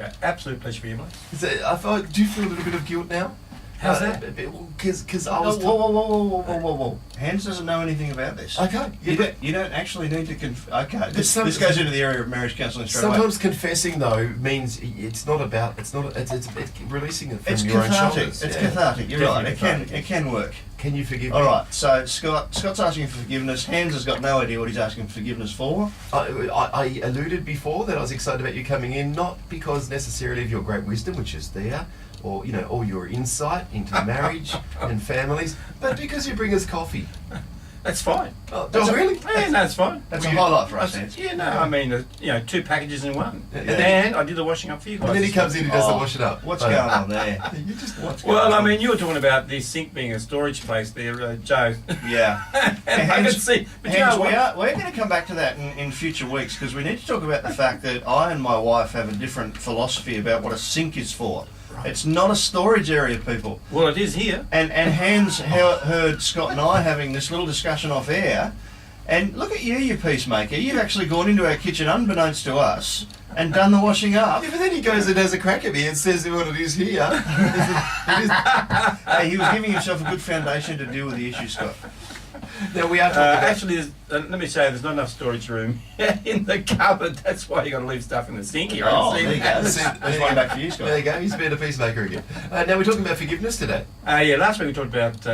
Yeah, absolute pleasure for you, mate. Do you feel a little bit of guilt now? How's that? Because I was... Whoa. Hans doesn't know anything about this. Okay. Yeah, You don't actually need to Okay, this some- goes into the area of marriage counselling straight away. sometimes confessing, though, means it's releasing it from It's your own cathartic. shoulders. It's Yeah. cathartic. You're right. Definitely It can work. Can you forgive All me? right. So Scott's asking for forgiveness. Hans has got no idea what he's asking for forgiveness for. I alluded before that I was excited about you coming in, not because necessarily of your great wisdom, which is there, or all your insight into marriage and families, but because you bring us coffee. That's fine. Oh, really? Yeah, no, it's fine. That's a highlight for us, Hans. Yeah, no, I mean, 2 packages in one. Yeah. And I did the washing up for you guys. And then he comes in and does the washing up. What's going on there? You just watch. Well, I mean, you were talking about the sink being a storage place there, Joe. Yeah. And I could see. But you Hans, know what? we're going to come back to that in future weeks because we need to talk about the fact that I and my wife have a different philosophy about what a sink is for. Right. It's not a storage area, people. Well, it is here. And Hans heard Scott and I having this little discussion off air. And look at you peacemaker. You've actually gone into our kitchen unbeknownst to us and done the washing up. Yeah, but then he goes and has a crack at me and says what it is here. Hey, he was giving himself a good foundation to deal with the issue, Scott. Now we are talking about... Actually, let me say, there's not enough storage room in the cupboard. That's why you got to leave stuff in the sink here. Oh, I there you can go. see that. That's one back for you, Scott. There you go, he's been a peacemaker again. Now we're talking about forgiveness today. Yeah, last week we talked about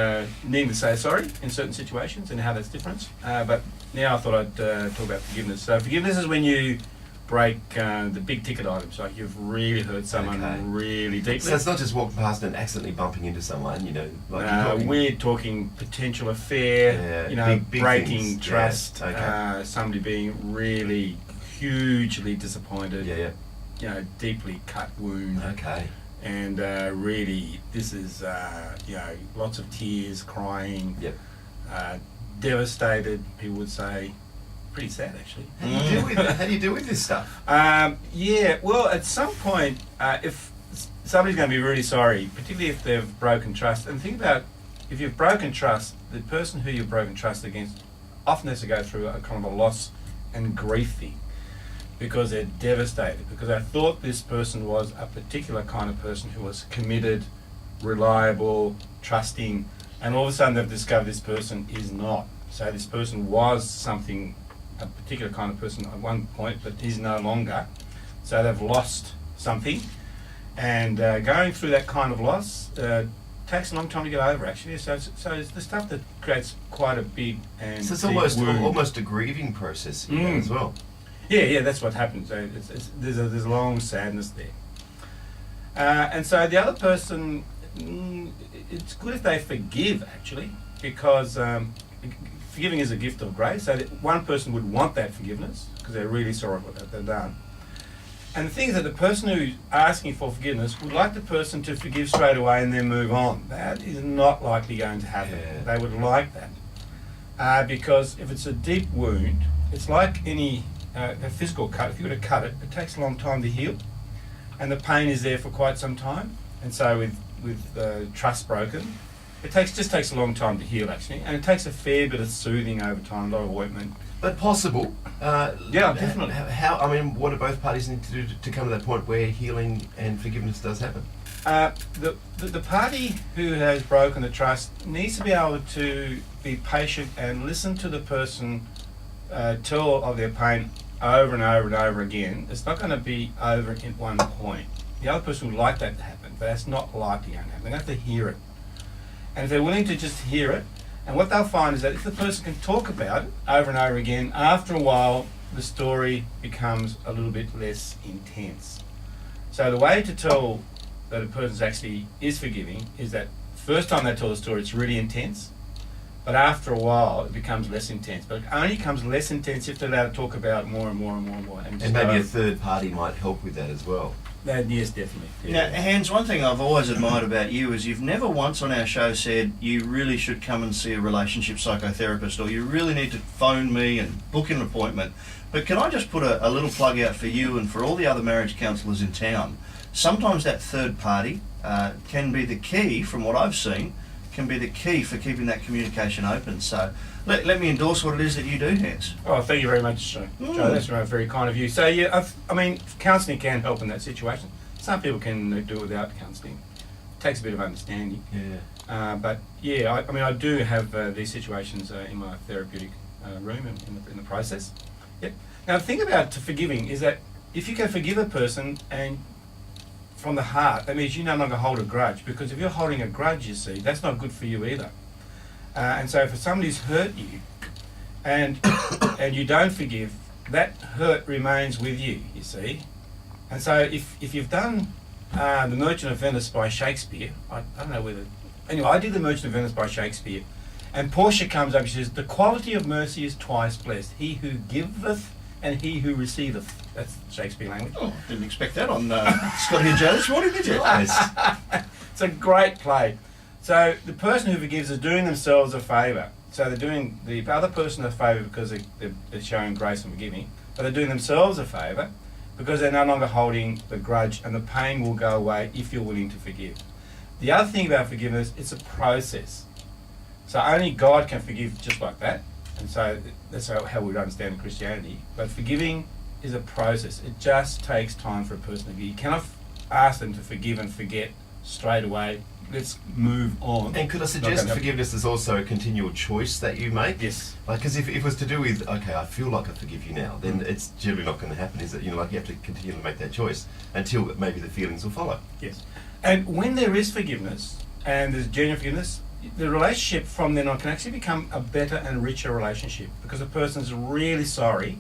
needing to say sorry in certain situations and how that's different. But now I thought I'd talk about forgiveness. So forgiveness is when you break the big ticket items, like you've really hurt someone Okay. really deeply. So it's not just walking past and accidentally bumping into someone, like you're talking... We're talking potential affair, Yeah, big breaking things. trust, Yeah, okay. somebody being really hugely disappointed, Yeah. deeply cut wound. Okay. And really, this is, lots of tears, crying, Yep. devastated, people would say. Pretty sad, actually. How do you deal with this stuff? Well, at some point, if somebody's going to be really sorry, particularly if they've broken trust, and think about if you've broken trust, the person who you've broken trust against often has to go through a kind of a loss and grief thing because they're devastated, because I thought this person was a particular kind of person who was committed, reliable, trusting, and all of a sudden they've discovered this person is not. So this person was something, a particular kind of person at one point, but he's no longer. So they've lost something, and going through that kind of loss takes a long time to get over, actually. So it's the stuff that creates quite a big and So it's deep wound. almost a grieving process as well. Yeah, that's what happens. So there's a long sadness there. And so the other person, it's good if they forgive, actually, because forgiving is a gift of grace. So that one person would want that forgiveness because they're really sorry for what they've done. And the thing is that the person who's asking for forgiveness would like the person to forgive straight away and then move on. That is not likely going to happen. Yeah. They would like that. Because if it's a deep wound, it's like any a physical cut. If you were to cut it, it takes a long time to heal. And the pain is there for quite some time. And so with trust broken, it just takes a long time to heal, actually, and it takes a fair bit of soothing over time, a lot of ointment. But possible. Yeah, definitely. What do both parties need to do to come to that point where healing and forgiveness does happen? The party who has broken the trust needs to be able to be patient and listen to the person tell of their pain over and over and over again. It's not going to be over at one point. The other person would like that to happen, but that's not likely going to happen. They have to hear it. And if they're willing to just hear it, and what they'll find is that if the person can talk about it over and over again, after a while, the story becomes a little bit less intense. So the way to tell that a person actually is forgiving is that first time they tell the story, it's really intense, but after a while, it becomes less intense. But it only becomes less intense if they're allowed to talk about it more and more and more and more. And maybe a third party might help with that as well. Yes, definitely. Now, Hans, one thing I've always admired about you is you've never once on our show said you really should come and see a relationship psychotherapist or you really need to phone me and book an appointment. But can I just put a little plug out for you and for all the other marriage counsellors in town? Sometimes that third party can be the key, from what I've seen, can be the key for keeping that communication open. So let me endorse what it is that you do, Hans. Oh, thank you very much, Joe. Joe, that's very kind of you. So, yeah, I mean, counselling can help in that situation. Some people can do it without counselling. It takes a bit of understanding. Yeah. But, yeah, I mean, I do have these situations in my therapeutic room in the process. Yep. Now, the thing about forgiving is that if you can forgive a person and from the heart, that means you no longer hold a grudge, because if you're holding a grudge, you see, that's not good for you either. And so if somebody's hurt you and you don't forgive, that hurt remains with you, you see. And so if you've done The Merchant of Venice by Shakespeare, I don't know whether... Anyway, I did The Merchant of Venice by Shakespeare, and Portia comes up and she says, "The quality of mercy is twice blessed, he who giveth and he who receiveth." That's Shakespeare language. Oh, didn't expect that on Scotty and Joe this morning, did you? It's a great play. So the person who forgives is doing themselves a favour. So they're doing the other person a favour because they're showing grace and forgiving, but they're doing themselves a favour because they're no longer holding the grudge, and the pain will go away if you're willing to forgive. The other thing about forgiveness, it's a process. So only God can forgive just like that, and so that's how we understand Christianity. But forgiving is a process. It just takes time for a person to forgive. You cannot ask them to forgive and forget straight away. Let's move on. And could I suggest forgiveness is also a continual choice that you make? Yes. Like, because if it was to do with, okay, I feel like I forgive you now, then it's generally not going to happen, is it? You know, like you have to continue to make that choice until maybe the feelings will follow. Yes. And when there is forgiveness and there's genuine forgiveness, the relationship from then on can actually become a better and richer relationship, because the person's really sorry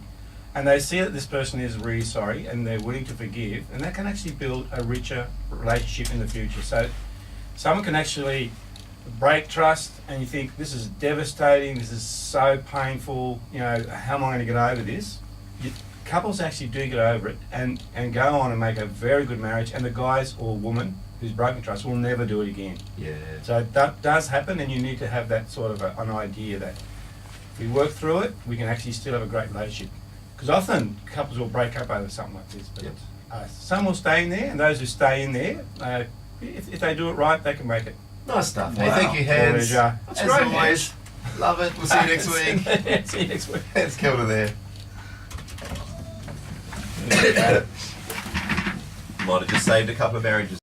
and they see that this person is really sorry and they're willing to forgive, and that can actually build a richer relationship in the future. So someone can actually break trust and you think, this is devastating, this is so painful, you know, how am I going to get over this? Couples actually do get over it and go on and make a very good marriage, and the guys or woman who's broken trust will never do it again. Yeah. So that does happen, and you need to have that sort of an idea that if we work through it, we can actually still have a great relationship. Because often couples will break up over something like this, but Yep. Some will stay in there, and those who stay in there, if they do it right, they can make it. Nice stuff. Wow. Hey, thank you, Hans. Pleasure. As great, always, love it. We'll see you next week. See you next week. Hans Kelder there. Might have just saved a couple of marriages.